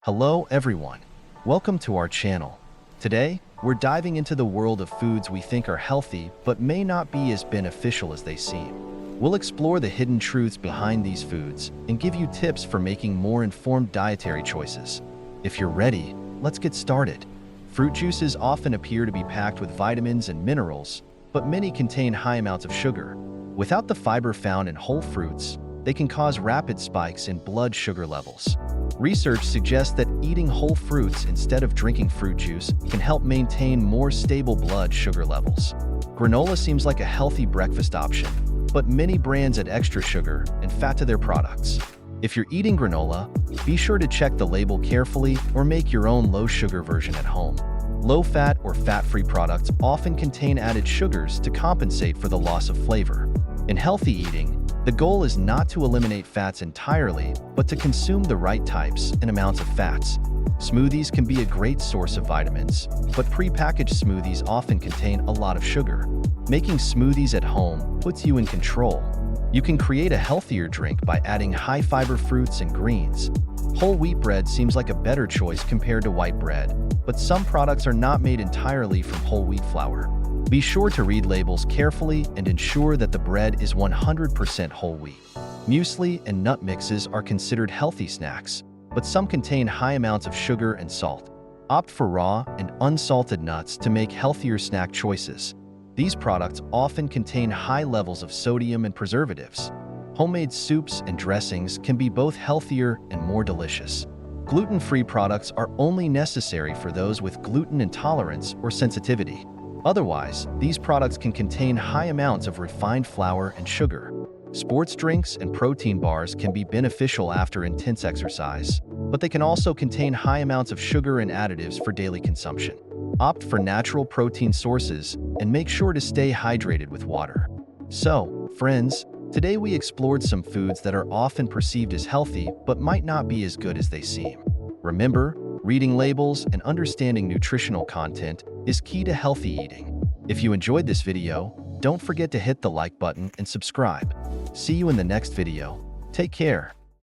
Hello everyone, welcome to our channel. Today, we're diving into the world of foods we think are healthy but may not be as beneficial as they seem. We'll explore the hidden truths behind these foods and give you tips for making more informed dietary choices. If you're ready, let's get started. Fruit juices often appear to be packed with vitamins and minerals, but many contain high amounts of sugar. Without the fiber found in whole fruits, they can cause rapid spikes in blood sugar levels. Research suggests that eating whole fruits instead of drinking fruit juice can help maintain more stable blood sugar levels. Granola seems like a healthy breakfast option, but many brands add extra sugar and fat to their products. If you're eating granola, be sure to check the label carefully or make your own low-sugar version at home. Low-fat or fat-free products often contain added sugars to compensate for the loss of flavor. In healthy eating, the goal is not to eliminate fats entirely, but to consume the right types and amounts of fats. Smoothies can be a great source of vitamins, but pre-packaged smoothies often contain a lot of sugar. Making smoothies at home puts you in control. You can create a healthier drink by adding high-fiber fruits and greens. Whole wheat bread seems like a better choice compared to white bread, but some products are not made entirely from whole wheat flour. Be sure to read labels carefully and ensure that the bread is 100% whole wheat. Muesli and nut mixes are considered healthy snacks, but some contain high amounts of sugar and salt. Opt for raw and unsalted nuts to make healthier snack choices. These products often contain high levels of sodium and preservatives. Homemade soups and dressings can be both healthier and more delicious. Gluten-free products are only necessary for those with gluten intolerance or sensitivity. Otherwise, these products can contain high amounts of refined flour and sugar. Sports drinks and protein bars can be beneficial after intense exercise, but they can also contain high amounts of sugar and additives for daily consumption. Opt for natural protein sources and make sure to stay hydrated with water. So, friends, today we explored some foods that are often perceived as healthy but might not be as good as they seem. Remember, reading labels and understanding nutritional content is key to healthy eating. If you enjoyed this video, don't forget to hit the like button and subscribe. See you in the next video. Take care.